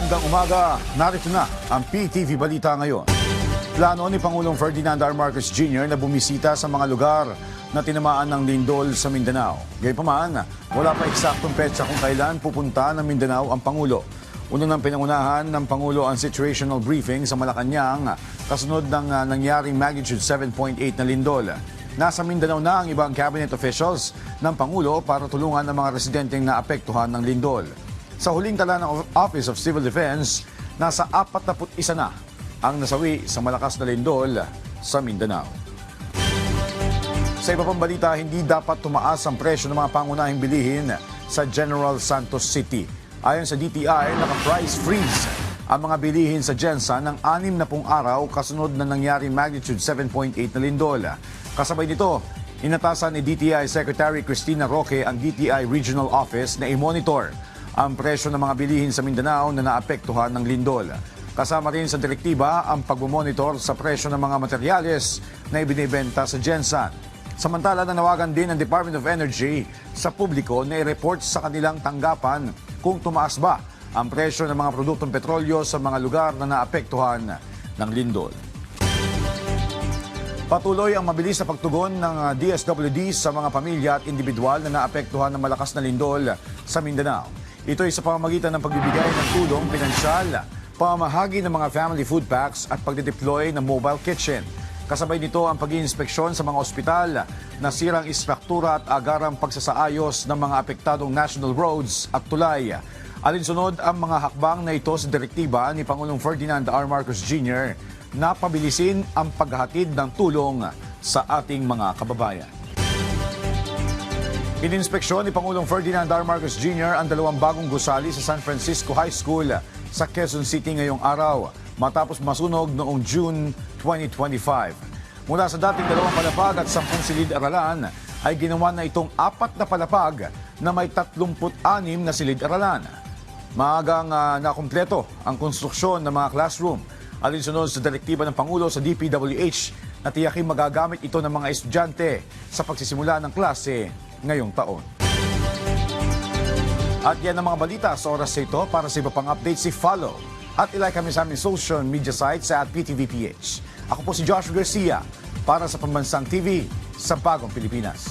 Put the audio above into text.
Magandang umaga, narito na ang PTV Balita ngayon. Plano ni Pangulong Ferdinand R. Marcos Jr. na bumisita sa mga lugar na tinamaan ng lindol sa Mindanao. Gayunpaman, wala pa eksaktong petsa kung kailan pupunta ng Mindanao ang Pangulo. Unang pinangunahan ng Pangulo ang situational briefing sa Malacanang kasunod ng nangyaring magnitude 7.8 na lindol. Nasa Mindanao na ang ibang cabinet officials ng Pangulo para tulungan ang mga residenteng naapektuhan ng lindol. Sa huling tala ng Office of Civil Defense, nasa 41 na ang nasawi sa malakas na lindol sa Mindanao. Sa iba pang balita, hindi dapat tumaas ang presyo ng mga pangunahing bilihin sa General Santos City. Ayon sa DTI, naka-price freeze ang mga bilihin sa Gensan ng 60 araw kasunod na nangyaring magnitude 7.8 na lindol. Kasabay nito, inatasan ni DTI Secretary Cristina Roque ang DTI Regional Office na i-monitor ang presyo ng mga bilihin sa Mindanao na naapektuhan ng lindol. Kasama rin sa direktiba ang pagmumonitor sa presyo ng mga materyales na ibinibenta sa Gensan. Samantala, nanawagan din ng Department of Energy sa publiko na i-report sa kanilang tanggapan kung tumaas ba ang presyo ng mga produktong petrolyo sa mga lugar na naapektuhan ng lindol. Patuloy ang mabilis na pagtugon ng DSWD sa mga pamilya at individual na naapektuhan ng malakas na lindol sa Mindanao. Ito ay sa pamamagitan ng pagbibigay ng tulong pinansyal, pamamahagi ng mga family food packs at pagdedeploy ng mobile kitchen. Kasabay nito ang pag-iinspeksyon sa mga ospital, nasirang istruktura at agarang pagsasaayos ng mga apektadong national roads at tulay. Alinsunod ang mga hakbang na ito sa direktiba ni Pangulong Ferdinand R. Marcos Jr. na pabilisin ang paghahatid ng tulong sa ating mga kababayan. Ininspeksyon ni Pangulong Ferdinand R. Marcos Jr. ang dalawang bagong gusali sa San Francisco High School sa Quezon City ngayong araw matapos masunog noong June 2025. Mula sa dating 2 palapag at 10 silid-aralan ay ginawa na itong 4 na palapag na may 36 na silid-aralan. Maagang nakumpleto ang konstruksyon ng mga classroom. Alinsunod sa direktiba ng Pangulo sa DPWH na tiyaking magagamit ito ng mga estudyante sa pagsisimula ng klase ngayong taon. At yan ang mga balita sa oras na ito. Para sa iba pang updates, follow at ilike kami sa aming social media sites sa @PTVPH. Ako po si Josh Garcia para sa Pambansang TV sa Bagong Pilipinas.